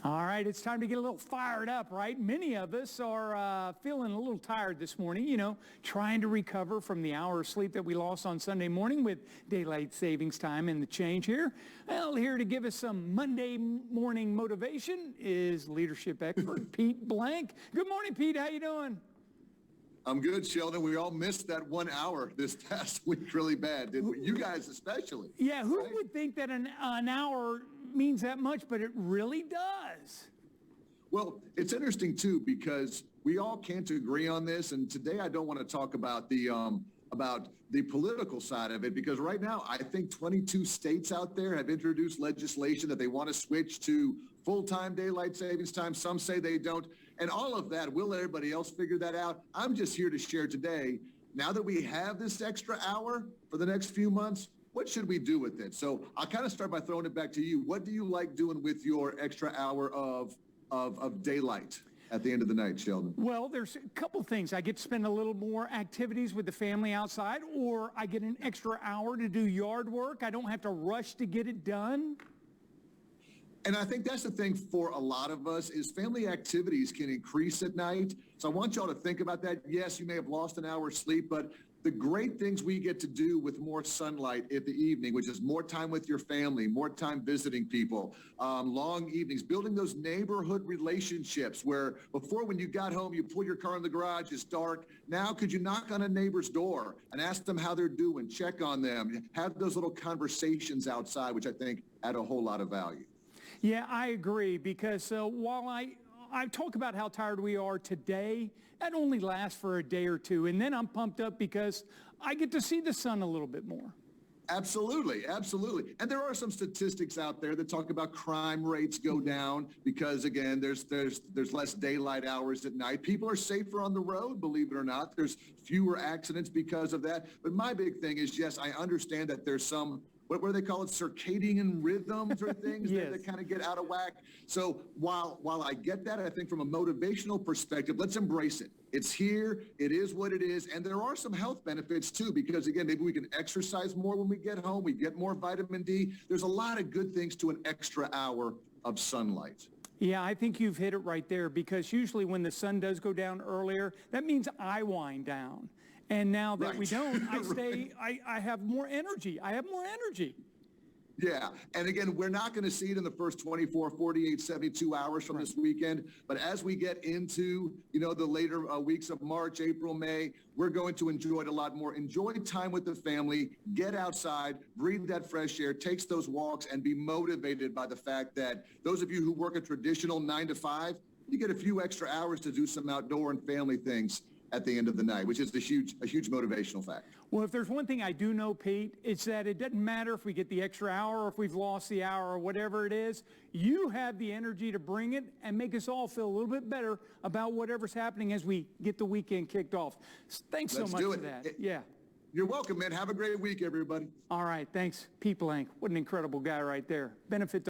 All right, it's time to get a little fired up, right? Many of us are feeling a little tired this morning, trying to recover from the hour of sleep that we lost on Sunday morning with daylight savings time and the change here. Well, here to give us some Monday morning motivation is leadership expert Pete Blank. Good morning, Pete. How you doing? I'm good, Sheldon. We all missed that 1 hour this past week really bad, didn't we? You guys especially. Yeah, who would think that an hour means that much, but it really does. Well, it's interesting, too, because we all can't agree on this. And today I don't want to talk about the political side of it, because right now I think 22 states out there have introduced legislation that they want to switch to full-time daylight savings time. Some say they don't. And all of that, will everybody else figure that out? I'm just here to share today, now that we have this extra hour for the next few months, what should we do with it? So I'll kind of start by throwing it back to you. What do you like doing with your extra hour of daylight at the end of the night, Sheldon? Well, there's a couple things. I get to spend a little more activities with the family outside, or I get an extra hour to do yard work. I don't have to rush to get it done. And I think that's the thing for a lot of us is family activities can increase at night. So I want y'all to think about that. Yes, you may have lost an hour's sleep, but the great things we get to do with more sunlight in the evening, which is more time with your family, more time visiting people, long evenings, building those neighborhood relationships where before when you got home, you pull your car in the garage, it's dark. Now, could you knock on a neighbor's door and ask them how they're doing, check on them, have those little conversations outside, which I think add a whole lot of value. Yeah, I agree, because while I talk about how tired we are today, that only lasts for a day or two. And then I'm pumped up because I get to see the sun a little bit more. Absolutely, absolutely. And there are some statistics out there that talk about crime rates go down because, again, there's less daylight hours at night. People are safer on the road, believe it or not. There's fewer accidents because of that. But my big thing is, yes, I understand that there's some, what do they call it, circadian rhythms or things yes. that kind of get out of whack. So while I get that, I think from a motivational perspective, let's embrace it. It's here, it is what it is, and there are some health benefits too, because again, maybe we can exercise more when we get home, we get more vitamin D. There's a lot of good things to an extra hour of sunlight. Yeah, I think you've hit it right there, because usually when the sun does go down earlier, that means I wind down. And now that we don't, I have more energy. I have more energy. Yeah. And again, we're not going to see it in the first 24, 48, 72 hours from this weekend. But as we get into, the later weeks of March, April, May, we're going to enjoy it a lot more. Enjoy time with the family, get outside, breathe that fresh air, take those walks, and be motivated by the fact that those of you who work a traditional 9 to 5, you get a few extra hours to do some outdoor and family things at the end of the night, which is a huge motivational fact. Well, if there's one thing I do know, Pete, it's that it doesn't matter if we get the extra hour or if we've lost the hour or whatever it is. You have the energy to bring it and make us all feel a little bit better about whatever's happening as we get the weekend kicked off. Thanks so much for that. Yeah. You're welcome, man. Have a great week, everybody. All right. Thanks, Pete Blank. What an incredible guy right there. Benefit